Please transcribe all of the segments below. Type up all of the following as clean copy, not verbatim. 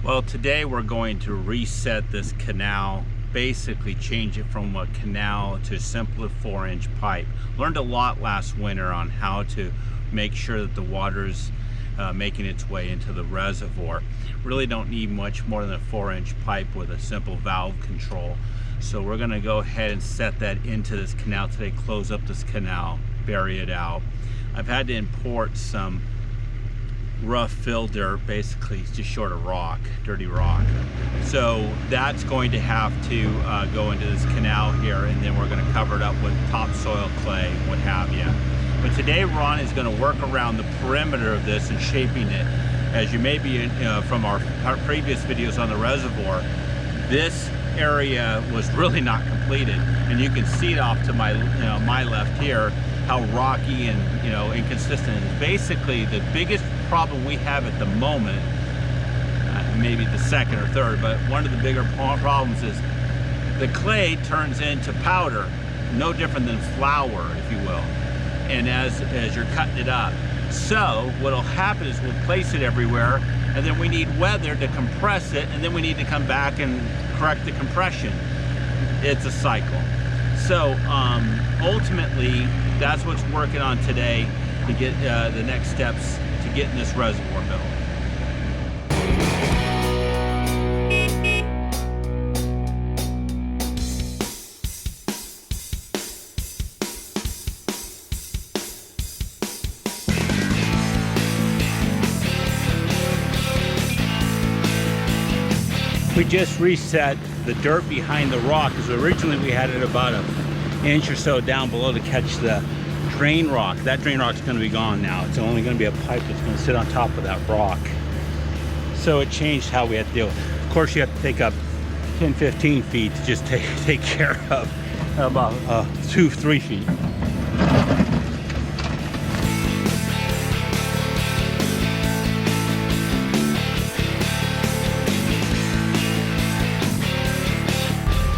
Well, today we're going to reset this canal, basically change it from a canal to a simple 4-inch pipe. Learned a lot last winter on how to make sure that the water's making its way into the reservoir. Really don't need much more than a 4-inch pipe with a simple valve control. So we're going to go ahead and set that into this canal today, close up this canal, bury it out. I've had to import some rough fill dirt, basically just short of rock, dirty rock. So that's going to have to go into this canal here, and then we're going to cover it up with topsoil, clay, what have you. But today Ron is going to work around the perimeter of this and shaping it. As you may be from our previous videos on the reservoir, this area was really not completed, and you can see it off to my my left here how rocky and inconsistent it is. Basically, the biggest problem we have at the moment, maybe the second or third, but one of the bigger problems is the clay turns into powder, no different than flour, if you will, and as you're cutting it up. So what'll happen is we'll place it everywhere, and then we need weather to compress it, and then we need to come back and correct the compression. It's a cycle. So ultimately, that's what's working on today to get the next steps to getting this reservoir built. We just reset the dirt behind the rock, because originally we had it about an inch or so down below to catch the drain rock. That drain rock's going to be gone now. It's only going to be a pipe that's going to sit on top of that rock. So it changed how we had to deal with it. Of course, you have to take up 10-15 feet to just take care of about 2-3 feet.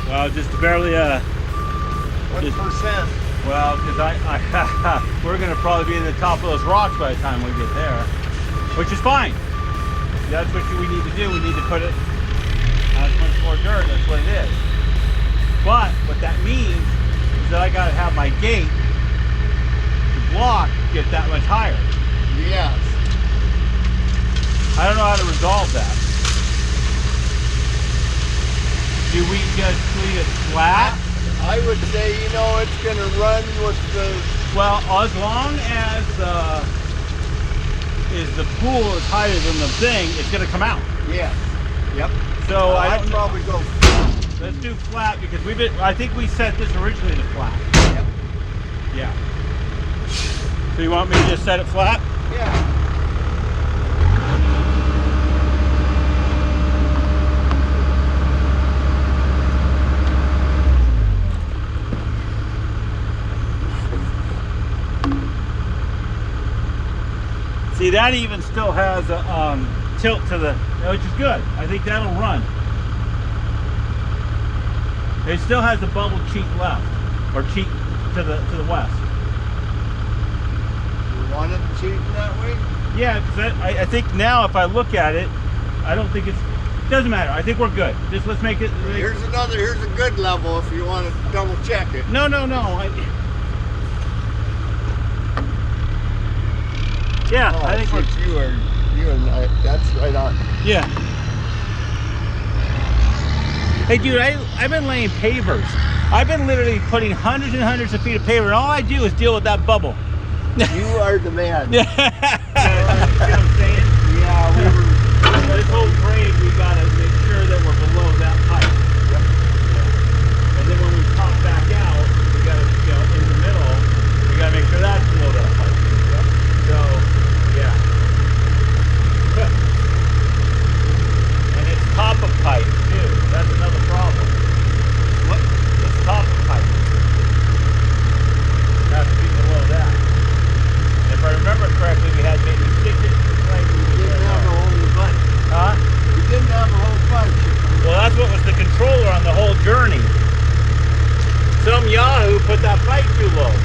Well, just barely What percent? Well, because we're going to probably be at the top of those rocks by the time we get there, which is fine. That's what we need to do. We need to put it as much more dirt. That's what it is. But what that means is that I got to have my gate, the block, get that much higher. Yes. I don't know how to resolve that. Do we just leave it flat? I would say, it's going to run with the... Well, as long as the pool is higher than the thing, it's going to come out. Yes. Yep. So I'd probably go flat. Let's do flat, because I think we set this originally to flat. Yep. Yeah. So you want me to just set it flat? Yeah. See, that even still has a tilt to the, which is good. I think that'll run. It still has a bubble cheek left, or cheek to the west. You want it cheating that way? Yeah, because I think now if I look at it, I don't think it doesn't matter. I think we're good. Just let's make it. Here's a good level if you want to double check it. No. Yeah, I think we're... you and I, that's right on. Yeah. Hey dude, I've been laying pavers. I've been literally putting hundreds and hundreds of feet of paver, and all I do is deal with that bubble. You are the man. Yeah. You know what I'm saying? Yeah, this whole grade, we gotta make sure that we're below that pipe. Yep. And then when we pop back out, we gotta, in the middle, we gotta make sure that's below that pipe. Yep. So, yeah. And it's top of pipe too. That's another problem. What? It's top of pipe. It has to be below that. And if I remember correctly, we had maybe 6 inches of pipe. You didn't have a whole bunch. Huh? You didn't have a whole bunch. Well, that's what was the controller on the whole journey. Some yahoo put that pipe too low.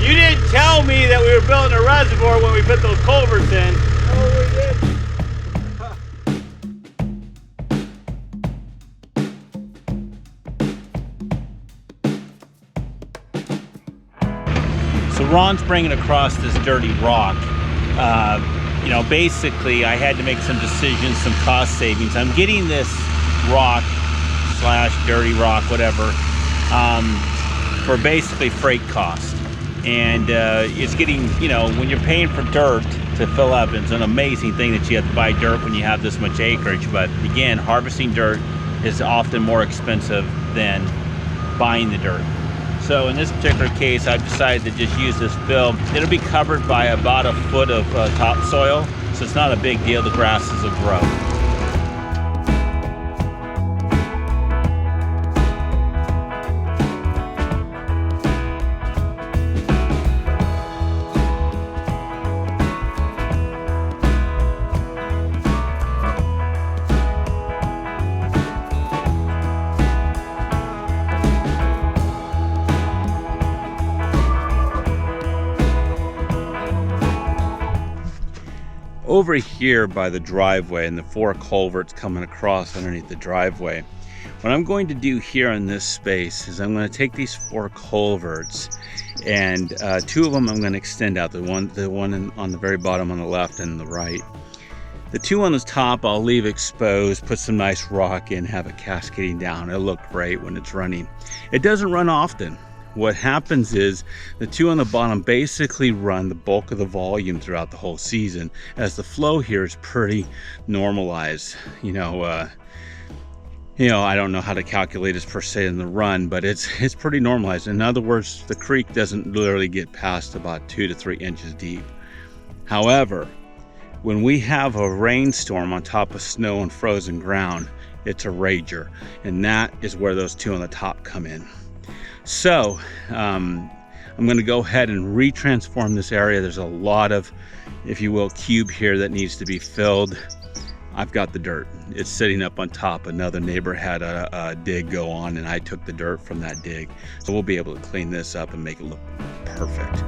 You didn't tell me that we were building a reservoir when we put those culverts in. Oh, we did. So Ron's bringing across this dirty rock. You know, basically I had to make some decisions, some cost savings. I'm getting this rock / dirty rock, whatever, for basically freight cost. And it's getting, you know, when you're paying for dirt to fill up, it's an amazing thing that you have to buy dirt when you have this much acreage. But again, harvesting dirt is often more expensive than buying the dirt. So in this particular case, I've decided to just use this fill. It'll be covered by about a foot of topsoil, so it's not a big deal. The grasses will grow. Over here by the driveway and the 4 culverts coming across underneath the driveway, what I'm going to do here in this space is I'm going to take these 4 culverts and 2 of them I'm going to extend out, the one on the very bottom on the left and the right. The 2 on the top I'll leave exposed, put some nice rock in, have it cascading down. It'll look great when it's running. It doesn't run often. What happens is the 2 on the bottom basically run the bulk of the volume throughout the whole season, as the flow here is pretty normalized. You know, I don't know how to calculate this per se in the run, but it's pretty normalized. In other words, the creek doesn't literally get past about 2 to 3 inches deep. However, when we have a rainstorm on top of snow and frozen ground, it's a rager, and that is where those 2 on the top come in. So I'm going to go ahead and retransform this area. There's a lot of, if you will, cube here that needs to be filled. I've got the dirt. It's sitting up on top. Another neighbor had a dig go on, and I took the dirt from that dig. So we'll be able to clean this up and make it look perfect.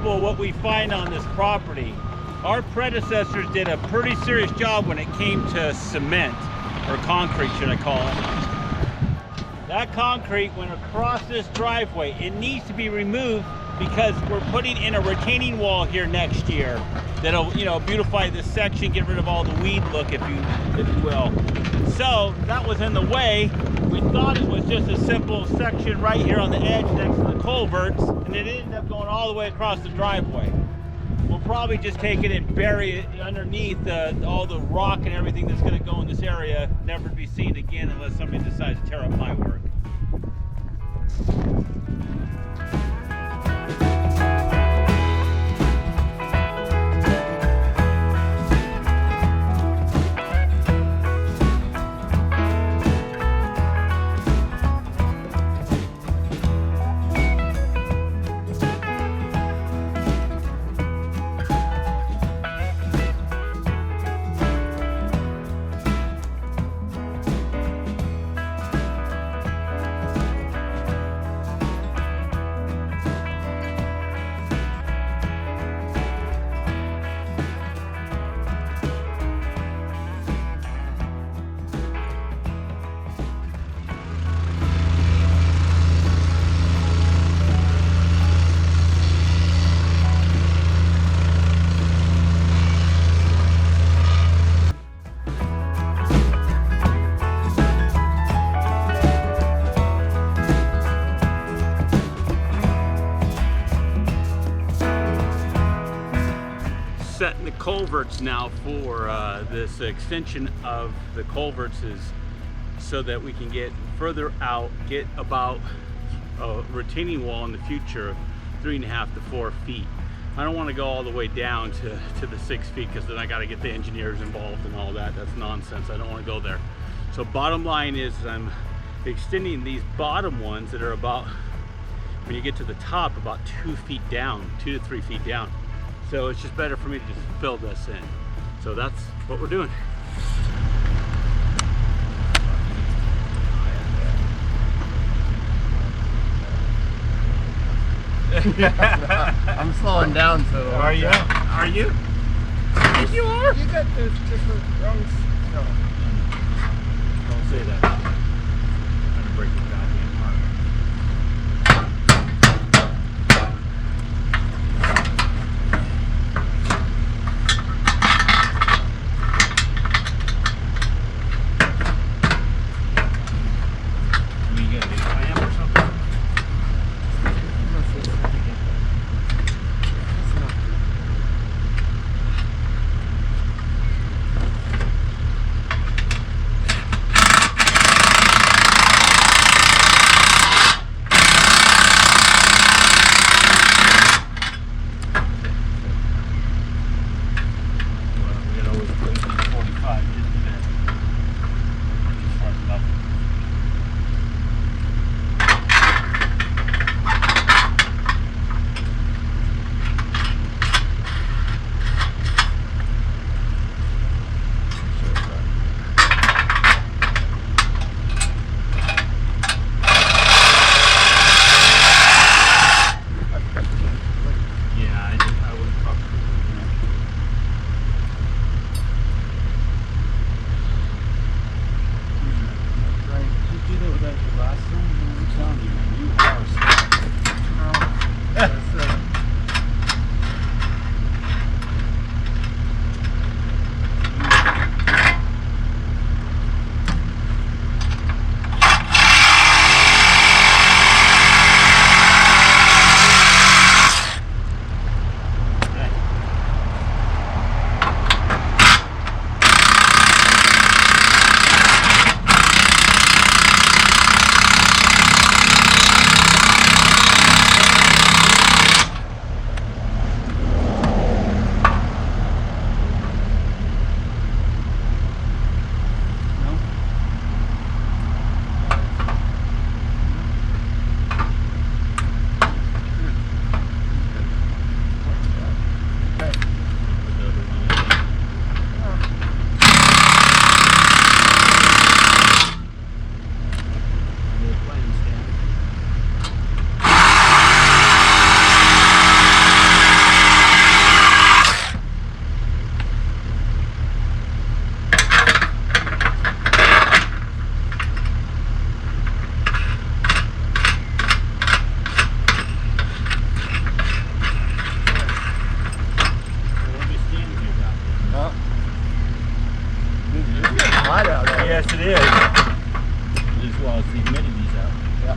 What we find on this property. Our predecessors did a pretty serious job when it came to cement, or concrete should I call it. That concrete went across this driveway. It needs to be removed because we're putting in a retaining wall here next year that'll, you know, beautify this section, get rid of all the weed look, if you will. So that was in the way. We thought it was just a simple section right here on the edge next to the culverts, and it ended up going all the way across the driveway. We'll probably just take it and bury it underneath all the rock and everything that's going to go in this area, never to be seen again unless somebody decides to tear up my work. culverts now for this extension of the culverts is so that we can get further out, get about a retaining wall in the future of 3.5 to 4 feet. I don't want to go all the way down to the 6 feet, because then I got to get the engineers involved and all that. That's nonsense. I don't want to go there. So bottom line is I'm extending these bottom ones that are about, when you get to the top, about 2 feet down, 2 to 3 feet down. So it's just better for me to just fill this in. So that's what we're doing. I'm slowing down, so. Are you? Are you? Yes, you are. You got those different rungs. No. Don't say that. I'm trying to break the goddamn heart. Can you get a clamp or something? Yes, it is. As well as the humidity's out. Yeah.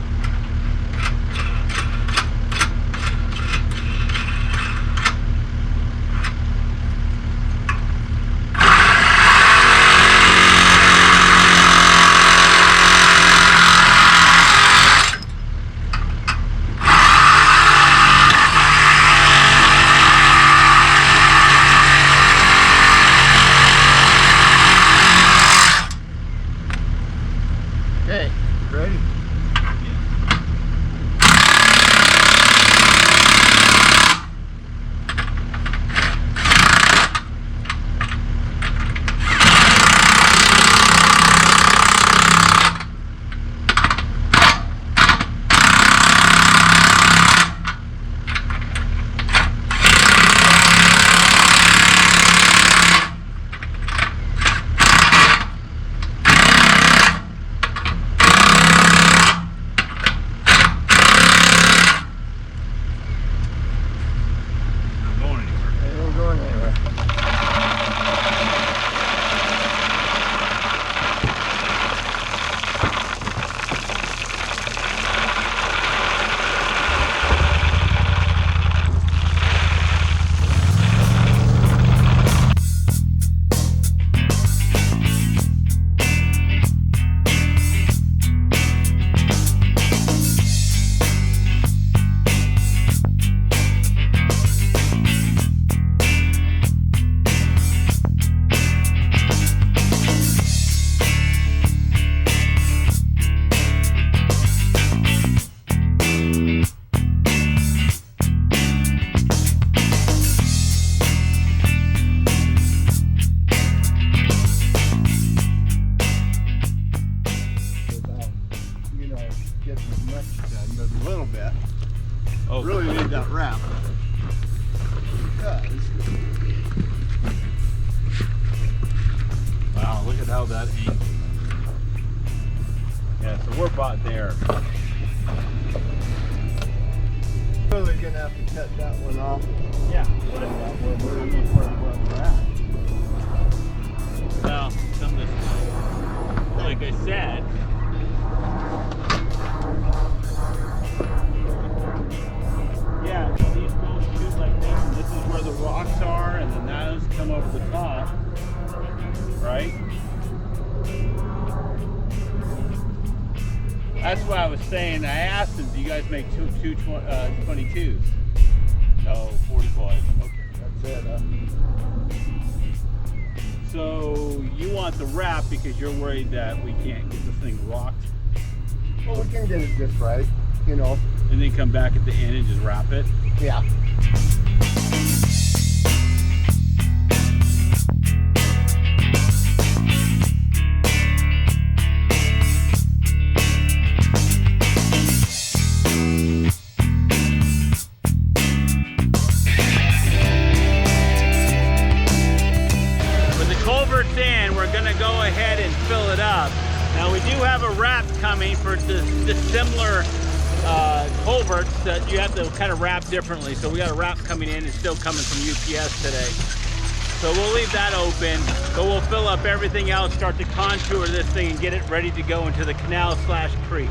Okay, ready? Yeah. little bit. Oh, Really need that wrap. Because wow, look at how that angle. Yeah, so we're about there. really gonna have to cut that one off. Yeah, we're at. Well, some of this, like I said, yeah, these go shoot like this, and this is where the rocks are, and then those come over the top, right? That's what I was saying. I asked them, do you guys make 22s? No, 45. Okay, that's it. So you want the wrap because you're worried that we can't get this thing rocked? Well, we can get it just right, you know. And then come back at the end and just wrap it? Yeah. Culverts in, we're gonna go ahead and fill it up. Now we do have a wrap coming for the similar culverts that you have to kind of wrap differently. So we got a wrap coming in, it's still coming from UPS today. So we'll leave that open, but we'll fill up everything else, start to contour this thing and get it ready to go into the canal/creek.